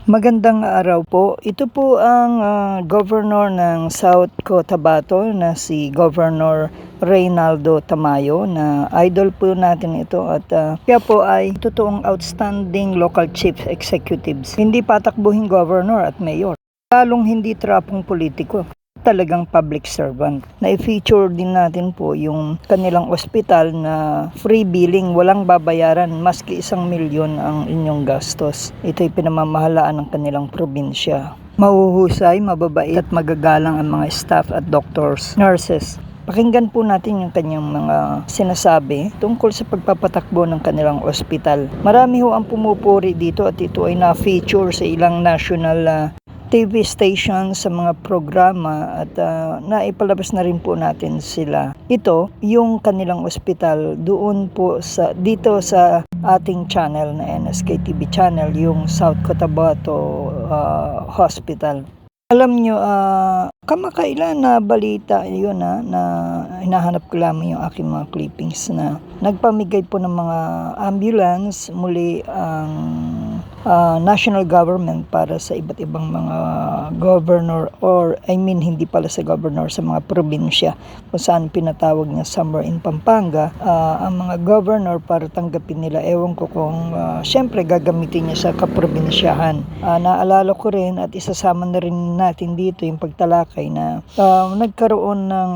Magandang araw po. Ito po ang Governor ng South Cotabato na si Governor Reynaldo Tamayo, na idol po natin ito, at siya po ay totoong outstanding local chief executives. Hindi patakbuhin governor at mayor. Lalong hindi trapong politiko. Talagang public servant. Na-feature din natin po yung kanilang ospital na free billing, walang babayaran, maski 1,000,000 ang inyong gastos. Ito'y pinamamahalaan ng kanilang probinsya. Mahuhusay, mababait at magagalang ang mga staff at doctors, nurses. Pakinggan po natin yung kanyang mga sinasabi tungkol sa pagpapatakbo ng kanilang ospital. Marami ho ang pumupuri dito at ito ay na-feature sa ilang national TV station sa mga programa, at naipalabas na rin po natin sila. Ito, yung kanilang ospital doon po dito sa ating channel na NSK TV channel, yung South Cotabato Hospital. Alam nyo, kamakailan na balita yun na hinahanap ko lamang yung aking mga clippings na nagpamigay po ng mga ambulance muli ang national government para sa iba't ibang mga governor, or hindi pala sa governor, sa mga probinsya kung saan pinatawag niya somewhere in Pampanga ang mga governor para tanggapin nila. Ewan ko kung syempre gagamitin niya sa kaprobinsyahan. Naalala ko rin at isasama na rin natin dito yung pagtalakay na nagkaroon ng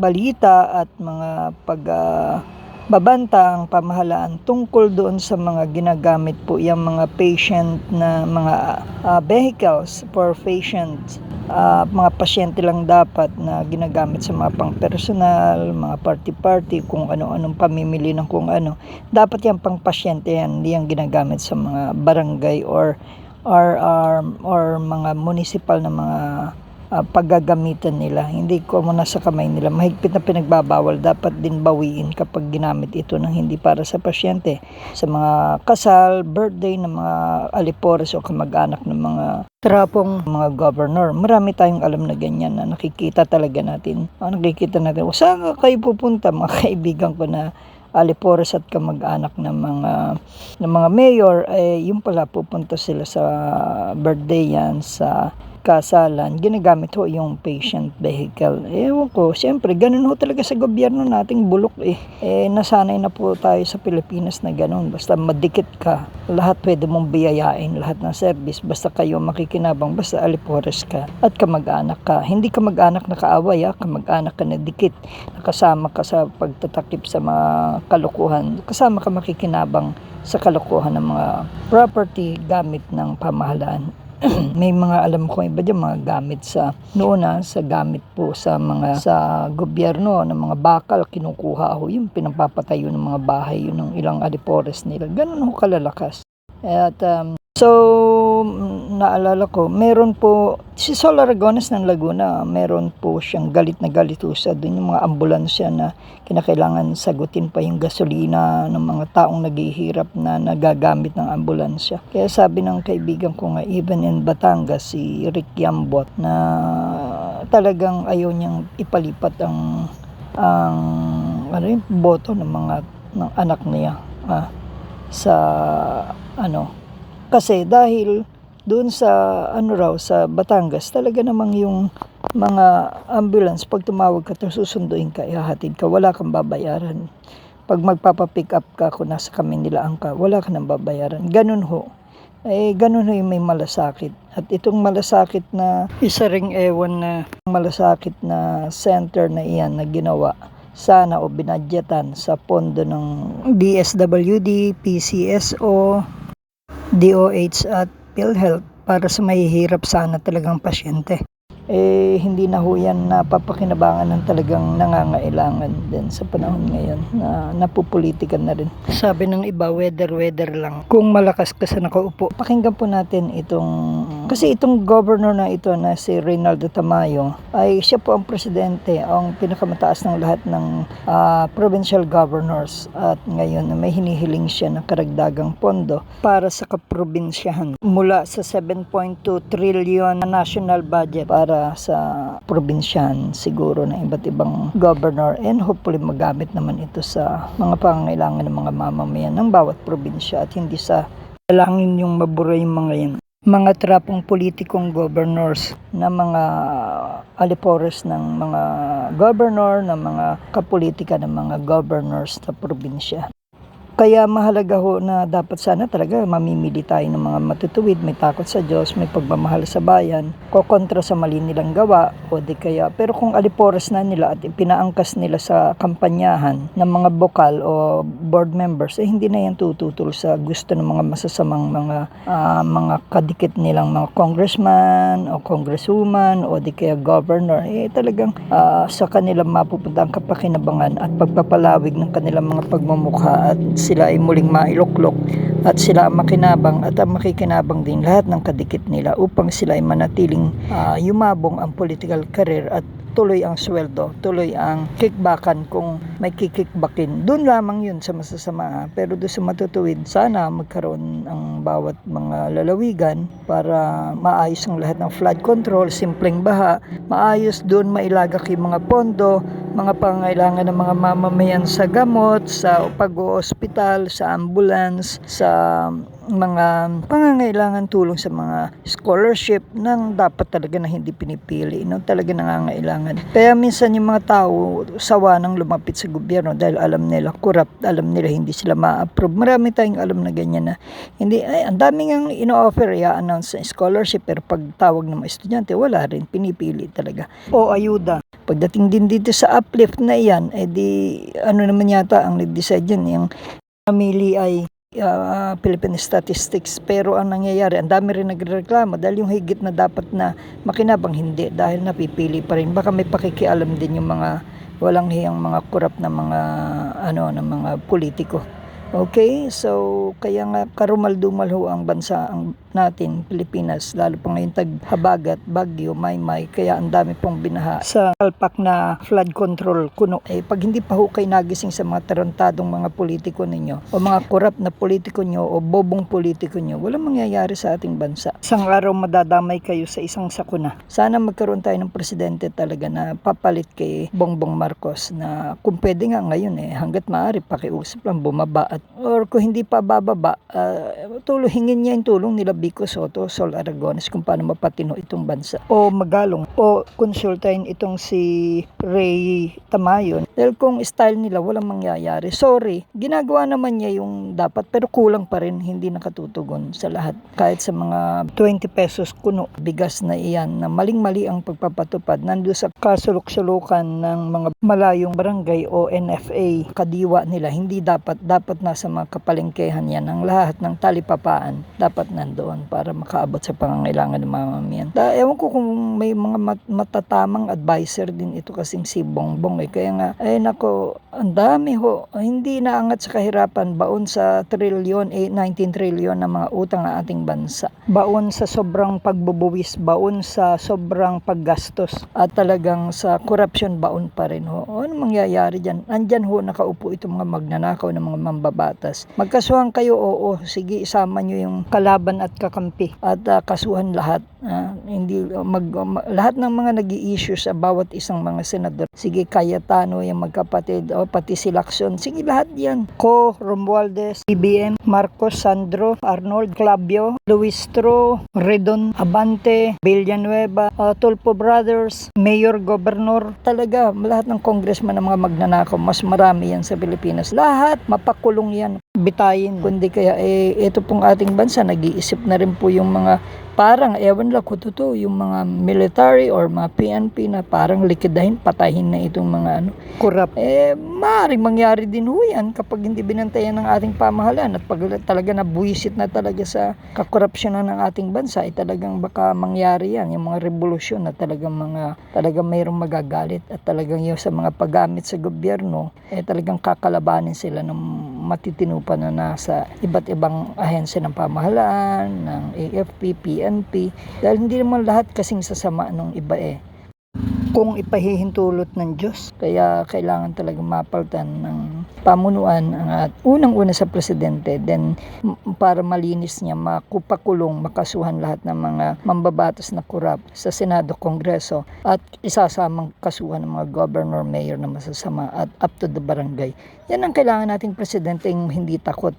balita at mga babanta ang pamahalaan tungkol doon sa mga ginagamit po yung mga patient na mga vehicles for patients. Mga pasyente lang dapat na ginagamit sa mga pang-personal, mga party-party, kung ano-anong pamimili ng kung ano. Dapat yung pang-pasyente yan, hindi yung ginagamit sa mga barangay or mga municipal na mga paggagamitan nila. Hindi ko muna sa kamay nila. Mahigpit na pinagbabawal. Dapat din bawiin kapag ginamit ito ng hindi para sa pasyente. Sa mga kasal, birthday ng mga alipores o kamag-anak ng mga trapong mga governor. Marami tayong alam na ganyan na nakikita talaga natin. Nakikita natin. O saan kayo pupunta, mga kaibigan ko na alipores at kamag-anak ng mga mayor, yung pala pupunta sila sa birthday yan, sa kasalan, ginagamit ho yung patient vehicle. Ewan ko, siyempre, ganun ho talaga sa gobyerno nating bulok nasanay na po tayo sa Pilipinas na ganun. Basta madikit ka, lahat pwede mong biyayain, lahat ng service, basta kayo makikinabang, basta alipores ka at kamag-anak ka. Hindi kamag-anak na kaaway, kamag-anak ka na dikit, nakasama ka sa pagtatakip sa mga kalukuhan, kasama ka makikinabang sa kalukuhan ng mga property gamit ng pamahalaan. May mga alam ko iba dyan, mga gamit sa gamit po sa gobyerno ng mga bakal, kinukuha ho yung pinapapatayo ng mga bahay yun ng ilang alipores nila. Ganun ho kalalakas. At naalala ko, meron po si Sol Aragones ng Laguna, meron po siyang galit na galitusa doon yung mga ambulansya na kinakailangan sagutin pa yung gasolina ng mga taong naghihirap na nagagamit ng ambulansya. Kaya sabi ng kaibigan ko nga, even in Batangas, si Rick Yambot, na talagang ayaw niyang ipalipat ang boto ng anak niya kasi dahil doon sa sa Batangas, talaga namang yung mga ambulance, pag tumawag ka, susunduin ka, ihahatid ka, wala kang babayaran. Pag magpapapick up ka, kung nasa Kamindilaan ka, wala ka nang babayaran. Ganun ho. Ganun ho yung may malasakit. At itong malasakit na isa ring malasakit na center na iyan na ginawa, sana o binadyatan sa pondo ng DSWD, PCSO, DOH at PhilHealth para sa mahihirap sana talagang pasyente. Hindi na ho yan napapakinabangan ng talagang nangangailangan din sa panahon ngayon na napupolitikan na rin. Sabi ng iba, weather lang. Kung malakas ka sa nakaupo. Pakinggan po natin kasi itong governor na ito na si Reynaldo Tamayo, ay siya po ang presidente, ang pinakamataas ng lahat ng provincial governors, at ngayon may hinihiling siya ng karagdagang pondo para sa kaprobinsyahan mula sa 7.2 trillion na national budget para sa probinsyahan siguro ng iba't ibang governor, and hopefully magamit naman ito sa mga pangangailangan ng mga mamamayan ng bawat probinsya at hindi sa Dalangin yung mabura yung mga yan. Mga trapong politikong governors na mga alipores ng mga governor, ng mga kapolitika ng mga governors sa probinsya. Kaya mahalaga ho na dapat sana talaga mamimili tayo ng mga matutuwid, may takot sa Diyos, may pagmamahal sa bayan, kokontra sa mali nilang gawa o di kaya. Pero kung alipores na nila at ipinaangkas nila sa kampanyahan ng mga bokal o board members, hindi na yan tututol sa gusto ng mga masasamang mga kadikit nilang mga congressman o congresswoman o di kaya governor. Talagang sa kanilang mapupunta ang kapakinabangan at pagpapalawig ng kanilang mga pagmumukha at sila ay muling mailuklok at sila ang makinabang at ang makikinabang din lahat ng kadikit nila upang sila ay manatiling yumabong ang political career at tuloy ang sweldo, tuloy ang kickbackan kung may kikikbakin. Doon lamang yun sa masasama. Pero doon sa matutuwid, sana magkaroon ang bawat mga lalawigan para maayos ang lahat ng flood control, simpleng baha, maayos doon mailagak yung mga pondo, mga pangailangan ng mga mamamayan sa gamot, sa pag-oospital, sa ambulance, sa mga pangangailangan tulong sa mga scholarship nang dapat talaga na hindi pinipili, no? Talaga nangangailangan. Kaya minsan yung mga tao sawa nang lumapit sa gobyerno dahil alam nila corrupt, alam nila hindi sila ma-approve. Marami tayong alam na ganyan na hindi, ang daming ang ino-offer, i-announce sa scholarship, pero pag tawag ng mga estudyante, wala rin, pinipili talaga. O ayuda. Pagdating din dito sa uplift na iyan, ano naman yata ang nag-decide yan, yung family ay Philippine Statistics, pero ang nangyayari, ang dami rin nagrereklamo dahil yung higit na dapat na makinabang hindi, dahil napipili pa rin. Baka may pakikialam din yung mga walang hiyang mga corrupt na mga ng mga politiko. Okay, so kaya nga karumal-dumal ho ang bansa natin, Pilipinas, lalo pa ngayon taghabagat, bagyo, maymay, kaya ang dami pong binaha sa kalpak na flood control kuno. Pag hindi pa ho kayo nagising sa mga tarantadong mga politiko ninyo o mga corrupt na politiko nyo o bobong politiko nyo, walang mangyayari sa ating bansa. Isang araw madadamay kayo sa isang sakuna. Sana magkaroon tayo ng presidente talaga na papalit kay Bongbong Marcos na kung pwede nga ngayon hanggat maaari pakiusap lang bumaba, or kung hindi pa bababa, hingin niya yung tulong nila Vico Soto, Sol Aragones kung paano mapatino itong bansa, o magalong o konsultahin itong si Ray Tamayon, dahil kung style nila walang mangyayari. Sorry, ginagawa naman niya yung dapat pero kulang pa rin, hindi nakatutugon sa lahat. Kahit sa mga 20 pesos kuno bigas na iyan na maling-mali ang pagpapatupad, nando sa kasulok-sulukan ng mga malayong barangay o NFA, kadiwa nila, hindi dapat nasa mga kapalengkehan yan. Ang lahat ng talipapaan dapat nandoon para makaabot sa pangangailangan ng mamamayan. Ewan ko kung may mga matatamang advisor din ito kasing si Bongbong. Kaya nga, nako, ang dami ho. Hindi naangat sa kahirapan. Baon sa trilyon, 19 trilyon na mga utang ng ating bansa. Baon sa sobrang pagbubuwis, baon sa sobrang paggastos, at talagang sa corruption baon pa rin ho. Ano mangyayari dyan? Andyan ho nakaupo itong mga magnanakaw ng mga mambabatas. Magkasuhan kayo, oo, sige, isama nyo yung kalaban at kakampi at kasuhan lahat. Lahat ng mga nag-i-issue sa bawat isang mga senador. Sige, Cayetano, yung magkapatid, pati si Lacson. Sige, lahat yan. Romualdez, BBM, Marcos, Sandro, Arnold, Clavio, Luistro, Redon, Abante, Villanueva, Tulfo Brothers, Mayor, Gobernador. Talaga, lahat ng congressman ng mga magnanakaw, mas marami yan sa Pilipinas. Lahat, mapakulong yan. Bitayin. Kundi kaya, ito pong ating bansa, nag-iisip na rin po yung mga parang, ewan lang kung totoo, yung mga military or mga PNP na parang likidahin, patahin na itong mga corrupt. Maaaring mangyari din ho yan kapag hindi binantayan ng ating pamahalaan at pag talaga nabuwisit na talaga sa kakorupsyonan ng ating bansa, talagang baka mangyari yan, yung mga revolusyon na talagang mayroong magagalit at talagang yung sa mga paggamit sa gobyerno, talagang kakalabanin sila ng matitino pa na nasa iba't ibang ahensya ng pamahalaan, ng AFP, PNP, dahil hindi naman lahat kasing sasama nung iba kung ipahihintulot ng Diyos. Kaya kailangan talaga mapaltan ng pamunuan at unang-una sa presidente, then para malinis niya, makupakulong, makasuhan lahat ng mga mambabatas na korap sa Senado, Kongreso, at isasamang kasuhan ng mga governor, mayor na masasama at up to the barangay. Yan ang kailangan nating presidente, yung hindi takot.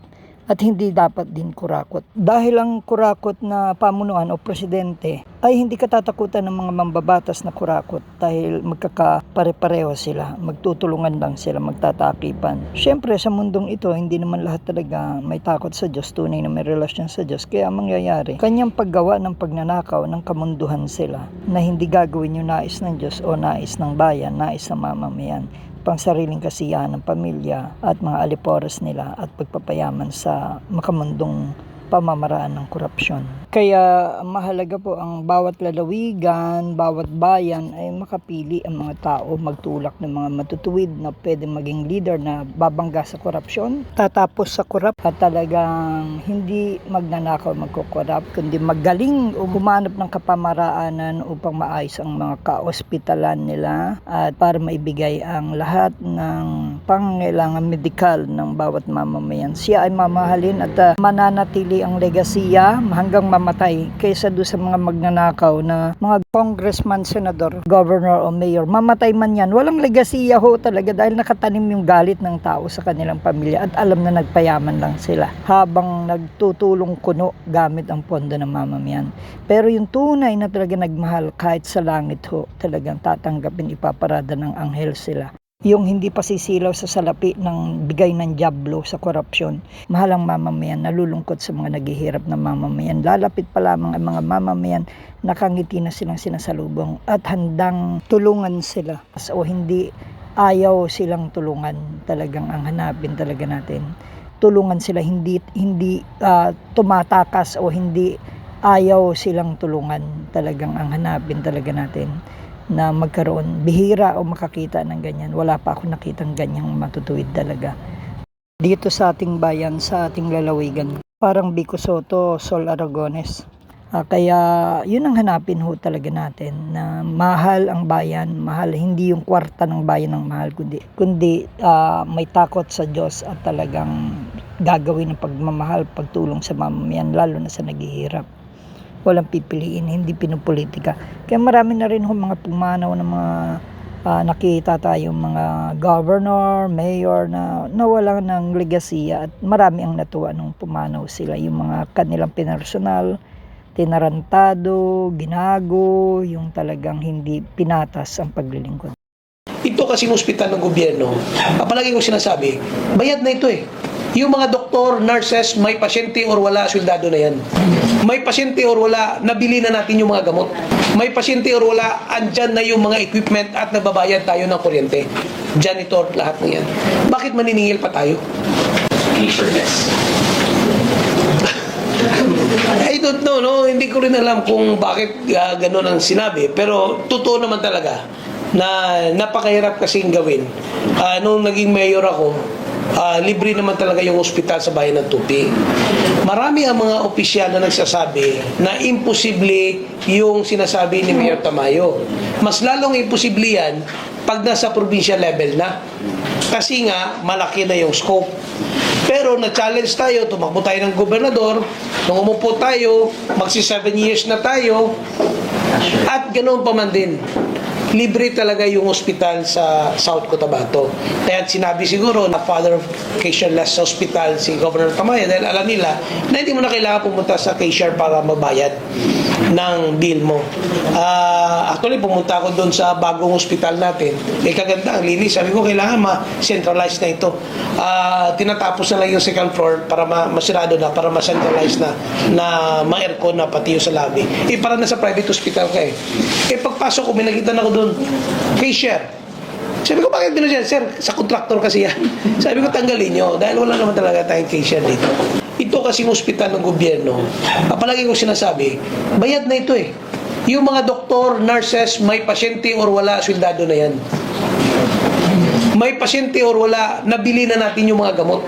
at hindi dapat din kurakot. Dahil ang kurakot na pamunuan o presidente ay hindi katatakutan ng mga mambabatas na kurakot dahil magkakapare-pareho sila, magtutulungan lang sila, magtatakipan. Siyempre sa mundong ito, hindi naman lahat talaga may takot sa Diyos, tunay na may relasyon sa Diyos. Kaya mangyayari, kanyang paggawa ng pagnanakaw ng kamunduhan sila na hindi gagawin yung nais ng Diyos o nais ng bayan, nais ng mamamayan, pang sariling kasiyahan ng pamilya at mga alipores nila at pagpapayaman sa makamundong pamamaraan ng korupsyon. Kaya mahalaga po ang bawat lalawigan, bawat bayan ay makapili ang mga tao, magtulak ng mga matutuwid na pwede maging leader na babangga sa korupsyon, tatapos sa korap at talagang hindi magnanakaw, magkukorap, kundi magaling o humanap ng kapamaraanan upang maayos ang mga kaospitalan nila at para maibigay ang lahat ng pangangailangan medikal ng bawat mamamayan. Siya ay mamahalin at mananatili ang legasiya hanggang mamatay kaysa doon sa mga magnanakaw na mga congressman, senador, governor o mayor. Mamatay man yan, walang legasiya ho talaga dahil nakatanim yung galit ng tao sa kanilang pamilya at alam na nagpayaman lang sila habang nagtutulong kuno gamit ang pondo ng mamamayan. Pero yung tunay na talaga nagmahal kahit sa langit ho, talagang tatanggapin, ipaparada ng anghel sila. Yung hindi pa sisilaw sa salapi ng bigay ng dyablo sa korupsyon. Mahal ang mamamayan, nalulungkot sa mga naghihirap na mamamayan. Lalapit pa lamang ang mga mamamayan, nakangiti na silang sinasalubong at handang tulungan sila. O hindi ayaw silang tulungan, talagang ang hanapin talaga natin. Tulungan sila, hindi tumatakas o hindi ayaw silang tulungan, talagang ang hanapin talaga natin na magkaroon, bihira o makakita ng ganyan. Wala pa ako nakitang ganyang matutuwid talaga. Dito sa ating bayan, sa ating lalawigan, parang Vico Soto, Sol Aragones. Kaya yun ang hanapin ho talaga natin, na mahal ang bayan, mahal, hindi yung kwarta ng bayan ang mahal, kundi may takot sa Diyos at talagang gagawin ng pagmamahal, pagtulong sa mamamayan, lalo na sa naghihirap. Walang pipiliin, hindi pinupolitika. Kaya marami na rin mga pumanaw ng mga nakita tayong mga governor, mayor na nawalan ng legasiya at marami ang natuwa nung pumanaw sila. Yung mga kanilang pinersonal, tinarantado, ginago, yung talagang hindi pinatas ang paglilingkod. Ito kasing ospital ng gobyerno, palagi ko sinasabi, bayad na ito eh. Yung mga doktor, nurses, may pasyente or wala, syldado na yan. May pasyente or wala, nabili na natin yung mga gamot. May pasyente or wala, andyan na yung mga equipment at nagbabayad tayo ng kuryente. Janitor, lahat na yan. Bakit maniningil pa tayo? I don't know, no? Hindi ko rin alam kung bakit gano'n ang sinabi. Pero totoo naman talaga na napakahirap kasing gawin. Nung naging mayor ako, libre naman talaga yung ospital sa bayan ng Tupi. Marami ang mga opisyal na nagsasabi na imposible yung sinasabi ni Mayor Tamayo. Mas lalong imposible yan pag nasa provincial level na. Kasi nga, malaki na yung scope. Pero na-challenge tayo, tumakbo tayo ng gobernador, nung umupo tayo, magsi 7 years na tayo, at ganoon pa man din. Libre talaga yung ospital sa South Cotabato. Kaya sinabi siguro na father of cashier-less hospital si Governor Tamayo dahil alam nila na hindi mo na kailangan pumunta sa cashier para magbayad ng bill mo. Actually, pumunta ako doon sa bagong hospital natin. Kaganda, ang linis. Sabi ko, kailangan ma-centralize na ito. Tinatapos na lang yung second floor para masirado na, para ma-centralize na ma-aircon na pati yung sa lobby. Para na sa private hospital ka eh. Pagpasok ko, may nakita na ako doon, cashier. Sabi ko, bakit gano'n yan? Sir, sa contractor kasi yan. Sabi ko, tanggalin nyo dahil wala naman talaga tayong cashier dito. Ito kasing ospital ng gobyerno, palagi ko sinasabi, bayad na ito eh. Yung mga doktor, nurses, may pasyente or wala, syldado na yan. May pasyente or wala, nabili na natin yung mga gamot.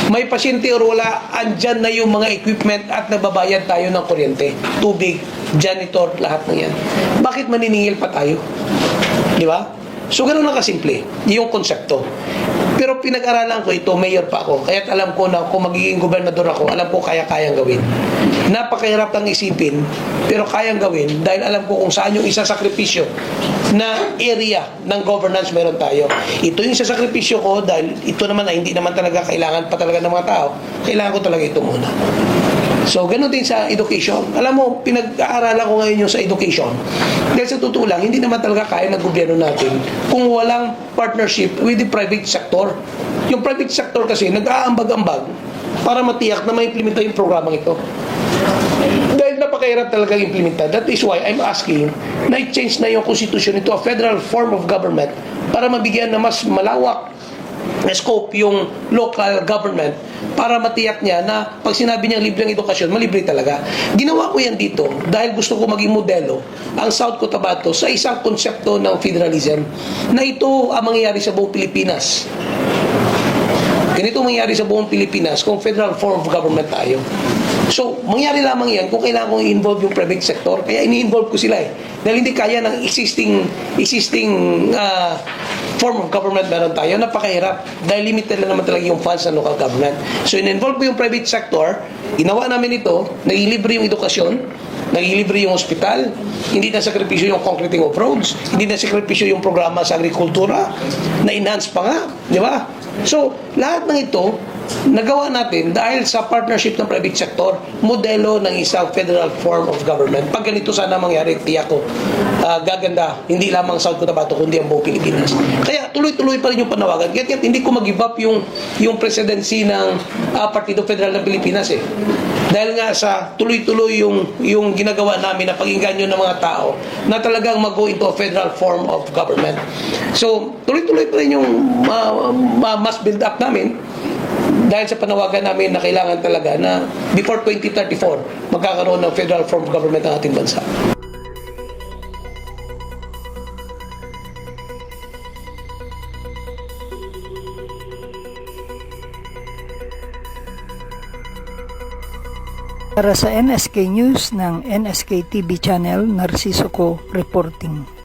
May pasyente or wala, andyan na yung mga equipment at nagbabayad tayo ng kuryente, tubig, janitor, lahat ng yan. Bakit maniningil pa tayo? Di ba? So, gano'n lang kasimple, yung konsepto. Pero pinag-aralan ko ito, mayor pa ako. Kaya't alam ko na kung magiging gobernador ako, alam ko kaya-kayang gawin. Napakahirap lang isipin, pero kayang gawin dahil alam ko kung saan yung isasakripisyo na area ng governance meron tayo. Ito yung sasakripisyo ko dahil ito naman ay hindi naman talaga kailangan pa talaga ng mga tao. Kailangan ko talaga ito muna. So, ganun din sa education. Alam mo, pinag-aaralan ko ngayon yung sa education. Dahil sa totoo lang, hindi naman talaga kaya ng gobyerno natin kung walang partnership with the private sector. Yung private sector kasi, nag-aambag-ambag para matiyak na ma-implementa yung programang ito. Dahil napakahirap talagang implementa. That is why I'm asking na i-change na yung constitution ito a federal form of government para mabigyan na mas malawak na scope yung local government para matiyak niya na pag sinabi niyang libreng edukasyon, malibre talaga. Ginawa ko yan dito dahil gusto ko maging modelo ang South Cotabato sa isang konsepto ng federalism na ito ang mangyayari sa buong Pilipinas. Ganito mangyayari sa buong Pilipinas kung federal form of government tayo. So, mangyari lamang yan kung kailangan kong i-involve yung private sector. Kaya ini-involve ko sila eh. Dahil hindi kaya ng existing form of government meron tayo. Napakahirap. Dahil limited lang naman talaga yung funds ng local government. So, in-involve ko yung private sector. Ginawa namin ito. Nagilibre yung edukasyon. Nagilibre yung ospital. Hindi na sakripisyo yung concreting of roads. Hindi na sakripisyo yung programa sa agrikultura. Na-enhance pa nga. Di ba? So, lahat ng ito, nagawa natin dahil sa partnership ng private sector, modelo ng isang federal form of government. Pag ganito sana mangyari, tiyak ko, gaganda, hindi lamang South Cotabato, kundi ang buong Pilipinas. Kaya tuloy-tuloy pa rin yung panawagan. Kaya hindi ko mag-give up yung presidency ng Partido Federal ng Pilipinas eh. Dahil nga sa tuloy-tuloy yung ginagawa namin na pag-inganyo ng mga tao na talagang mag-go into a federal form of government. So, tuloy-tuloy pa rin yung mass build-up namin dahil sa panawagan namin na kailangan talaga na before 2034, magkakaroon ng federal form of government ng ating bansa. Para sa NSK News ng NSK TV Channel, Narciso Co. Reporting.